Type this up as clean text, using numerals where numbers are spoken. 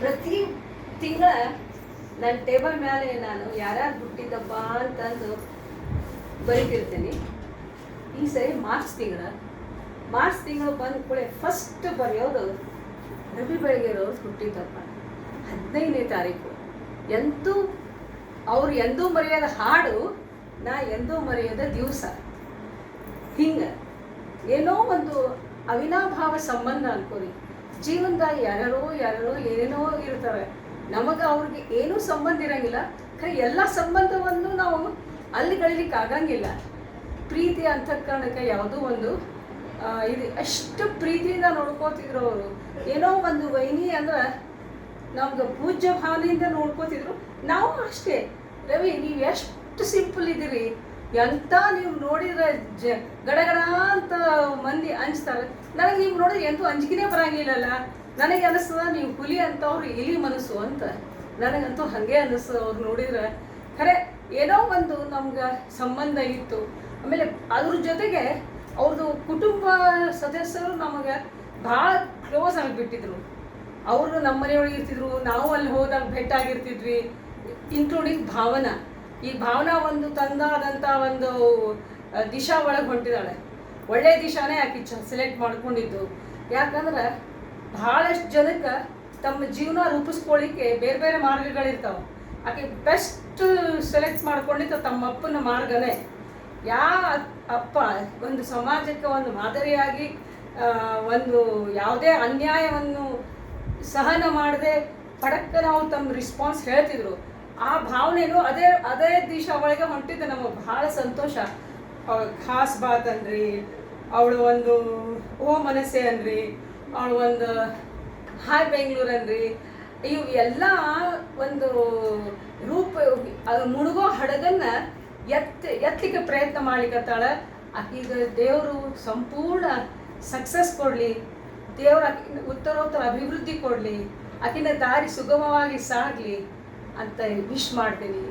ಪ್ರತಿ ತಿಂಗಳ ನನ್ನ ಟೇಬಲ್ ಮೇಲೆ ನಾನು ಯಾರ್ಯಾರು ಹುಟ್ಟಿದ್ದಪ್ಪ ಅಂತಂದು ಬರೀತಿರ್ತೀನಿ. ಈ ಸರಿ ಮಾರ್ಚ್ ತಿಂಗಳು ಬಂದ ಕೂಡಲೇ ಫಸ್ಟ್ ಬರೆಯೋದು ರವಿ ಬೆಳಗೆರೆಯವ್ರು ಹುಟ್ಟಿದ್ದಪ್ಪ 15ನೇ ತಾರೀಕು. ಅವ್ರು ಎಂದೂ ಮರೆಯೋದ ಹಾಡು, ನಾ ಎಂದೂ ಮರೆಯೋದ ದಿವಸ. ಹಿಂಗೆ ಏನೋ ಒಂದು ಅವಿನಾಭಾವ ಸಂಬಂಧ ಅನ್ಕೋರಿ. ಜೀವನದಾಗ ಯಾರ್ಯಾರೋ ಏನೇನೋ ಇರ್ತಾರೆ, ನಮಗೆ ಅವ್ರಿಗೆ ಏನೂ ಸಂಬಂಧ ಇರಂಗಿಲ್ಲ. ಖರೆ ಎಲ್ಲ ಸಂಬಂಧವನ್ನು ನಾವು ಅಲ್ಲಿ ಕಳೀಲಿಕ್ಕೆ ಆಗಂಗಿಲ್ಲ. ಪ್ರೀತಿ ಅಂತಃಕರಣಕ್ಕೆ ಯಾವುದೋ ಒಂದು ಇದು ಅಷ್ಟು ಪ್ರೀತಿಯಿಂದ ನೋಡ್ಕೋತಿದ್ರು ಅವರು. ಏನೋ ಒಂದು ವೈನಿ ಅಂದ್ರೆ ನಮ್ಗೆ ಪೂಜ್ಯ ಭಾವನೆಯಿಂದ ನೋಡ್ಕೋತಿದ್ರು. ನಾವು ಅಷ್ಟೇ, ರವಿ ನೀವು ಎಷ್ಟು ಸಿಂಪಲ್ ಇದ್ದೀರಿ, ಎಂತ ನೀವು ನೋಡಿದ್ರೆ ಗಡಗಡ ಅಂತ ಮಂದಿ ಅನಿಸ್ತಾರೆ. ನನಗೆ ನೀವು ನೋಡಿದ್ರೆ ಎಂತೂ ಅಂಜಿಕೆನೇ ಬರಂಗಿಲ್ಲಲ್ಲ. ನನಗೆ ಅನಿಸ್ತದ ನೀವು ಹುಲಿ ಅಂತವ್ರು ಇಲಿ ಮನಸ್ಸು ಅಂತ. ನನಗಂತೂ ಹಾಗೆ ಅನ್ನಿಸ್ತದ ಅವ್ರು ನೋಡಿದ್ರೆ. ಖರೆ ಏನೋ ಒಂದು ನಮ್ಗೆ ಸಂಬಂಧ ಇತ್ತು. ಆಮೇಲೆ ಅದ್ರ ಜೊತೆಗೆ ಅವ್ರದ್ದು ಕುಟುಂಬ ಸದಸ್ಯರು ನಮಗೆ ಭಾಳ ಕ್ಲೋಸ್ ಆಗಿಬಿಟ್ಟಿದ್ರು. ಅವರು ನಮ್ಮ ಮನೆಯೊಳಗೆ ಇರ್ತಿದ್ರು, ನಾವು ಅಲ್ಲಿ ಹೋದಾಗ ಭೇಟಿಯಾಗಿರ್ತಿದ್ವಿ. ಇನ್ಕ್ಲೂಡಿಂಗ್ ಭಾವನಾ. ಈ ಭಾವನಾ ಒಂದು ತಂದಾದಂಥ ಒಂದು ದಿಶಾ ಒಳಗೆ ಹೊಂಟಿದ್ದಾಳೆ. ಒಳ್ಳೆಯ ದಿಶಾನೇ ಆಕೆ ಸೆಲೆಕ್ಟ್ ಮಾಡ್ಕೊಂಡಿದ್ದು. ಯಾಕಂದ್ರೆ ಭಾಳಷ್ಟು ಜನಕ್ಕೆ ತಮ್ಮ ಜೀವನ ರೂಪಿಸ್ಕೊಳ್ಳಿಕ್ಕೆ ಬೇರೆ ಬೇರೆ ಮಾರ್ಗಗಳಿರ್ತಾವೆ. ಆಕೆ ಬೆಸ್ಟ್ ಸೆಲೆಕ್ಟ್ ಮಾಡ್ಕೊಂಡಿದ್ದು ತಮ್ಮ ಅಪ್ಪನ ಮಾರ್ಗನೇ. ಅಪ್ಪ ಒಂದು ಸಮಾಜಕ್ಕೆ ಒಂದು ಮಾದರಿಯಾಗಿ ಒಂದು ಯಾವುದೇ ಅನ್ಯಾಯವನ್ನು ಸಹನ ಮಾಡದೆ ಪಡಕ್ಕೆ ನಾವು ತಮ್ಮ ರಿಸ್ಪಾನ್ಸ್ ಹೇಳ್ತಿದ್ರು. ಆ ಭಾವನೆಯೂ ಅದೇ ದಿಶಾ ಒಳಗೆ ಹೊಂಟಿದ್ದು ನಮಗೆ ಭಾಳ ಸಂತೋಷ. ಅವಳು ಖಾಸ್ ಬಾತ್ ಅನ್ರಿ, ಅವಳು ಒಂದು ಓ ಮನಸ್ಸೆ ಅನ್ರಿ, ಅವಳು ಒಂದು ಹಾಯ್ ಬೆಂಗಳೂರು ಅನ್ರಿ, ಇವು ಎಲ್ಲ ಒಂದು ರೂಪ ಮುಳುಗೋ ಹಡಗನ್ನು ಎತ್ತಲಿಕ್ಕೆ ಪ್ರಯತ್ನ ಮಾಡ್ಲಿಕ್ಕತ್ತಾಳ. ಆಕೆಗೆ ದೇವರು ಸಂಪೂರ್ಣ ಸಕ್ಸಸ್ ಕೊಡಲಿ, ದೇವರು ಆಕೆ ಉತ್ತರೋತ್ತರ ಅಭಿವೃದ್ಧಿ ಕೊಡಲಿ, ಆಕಿನ ದಾರಿ ಸುಗಮವಾಗಿ ಸಾಗಲಿ ಅಂತ ವಿಶ್ ಮಾಡ್ತೀನಿ.